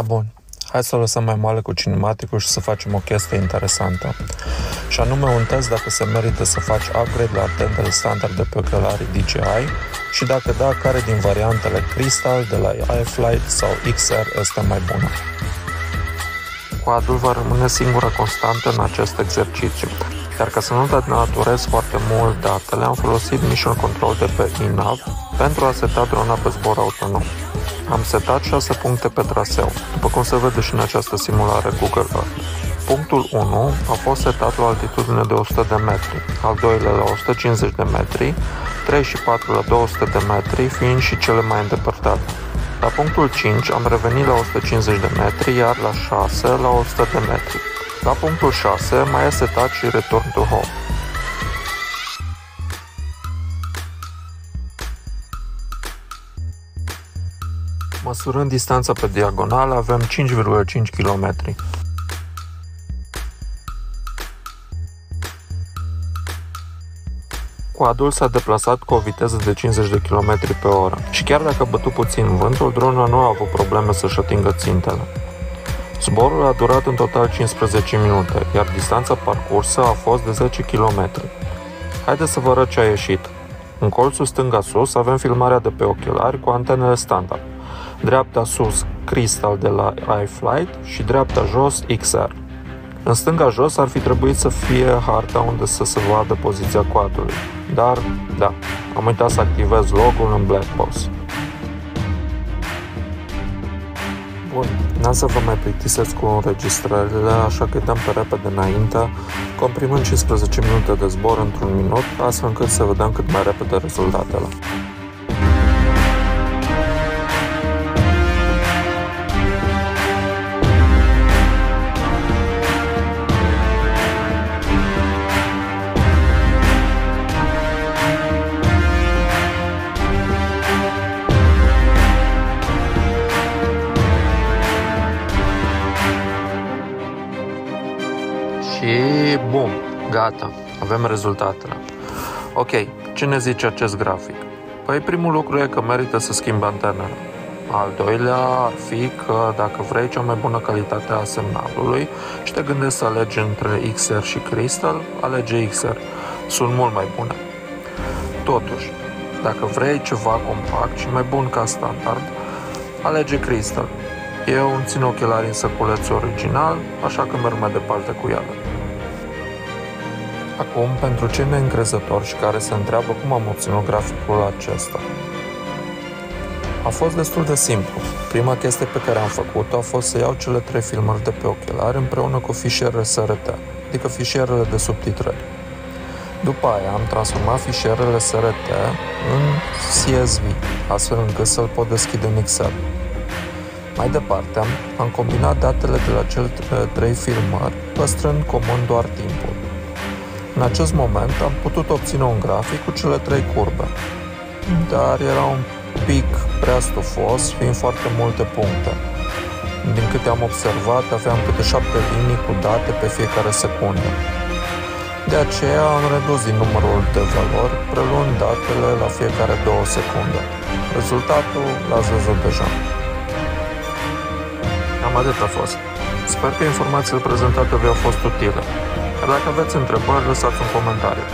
Bun, hai să o lăsăm mai moale cu cinematicul și să facem o chestie interesantă. Și anume un test dacă se merită să faci upgrade la antennele standard de pe ochelarii DJI și dacă da, care din variantele Crystal de la iFlight sau XR este mai bună. Quadul va rămâne singura constantă în acest exercițiu, iar ca să nu denaturez foarte mult datele, am folosit Mission Control de pe eNav pentru a seta drona pe zbor autonom. Am setat 6 puncte pe traseu, după cum se vede și în această simulare Google Earth. Punctul 1 a fost setat la o altitudine de 100 de metri, al doilea la 150 de metri, 3 și 4 la 200 de metri, fiind și cele mai îndepărtate. La punctul 5 am revenit la 150 de metri, iar la 6 la 100 de metri. La punctul 6 mai e setat și Return to Home. Măsurând distanța pe diagonală, avem 5,5 km. Quadul s-a deplasat cu o viteză de 50 de km pe oră și chiar dacă a bătut puțin vântul, drona nu a avut probleme să-și atingă țintele. Zborul a durat în total 15 minute, iar distanța parcursă a fost de 10 km. Haideți să vă arăt ce a ieșit. În colțul stânga sus avem filmarea de pe ochelari cu antenele standard. Dreapta sus Crystal de la iFlight și dreapta jos XR. În stânga jos ar fi trebuit să fie harta unde să se vadă poziția quadului, dar, da, am uitat să activez logo-ul în black box. Bun, n-am să vă mai plictisesc cu înregistrările, așa că îi dăm pe repede înainte, comprimând 15 minute de zbor într-un minut, astfel încât să vedem cât mai repede rezultatele. Și bum, gata, avem rezultatele. Ok, ce ne zice acest grafic? Păi primul lucru e că merită să schimbi antenele. Al doilea ar fi că dacă vrei cea mai bună calitate a semnalului și te gândești să alegi între XR și Crystal, alege XR. Sunt mult mai bune. Totuși, dacă vrei ceva compact și mai bun ca standard, alege Crystal. Eu îmi țin ochelarii în săculețul original, așa că merg mai departe cu ele. Acum, pentru cei neîncrezători și care se întreabă cum am obținut graficul acesta. A fost destul de simplu. Prima chestie pe care am făcut-o a fost să iau cele 3 filmări de pe ochelari împreună cu fișierele SRT, adică fișierele de subtitrări. După aia am transformat fișierele SRT în CSV, astfel încât să-l pot deschide în Excel. Mai departe, am combinat datele de la cele 3 filmări, păstrând comun doar timpul. În acest moment am putut obține un grafic cu cele 3 curbe, dar era un pic prea stufos, fiind foarte multe puncte. Din câte am observat, aveam câte 7 linii cu date pe fiecare secundă. De aceea am redus din numărul de valori, preluând datele la fiecare 2 secunde. Rezultatul l-ați văzut deja. Cam atât a fost. Sper că informațiile prezentate vi-au fost utile. Iar dacă aveți întrebări, lăsați un comentariu.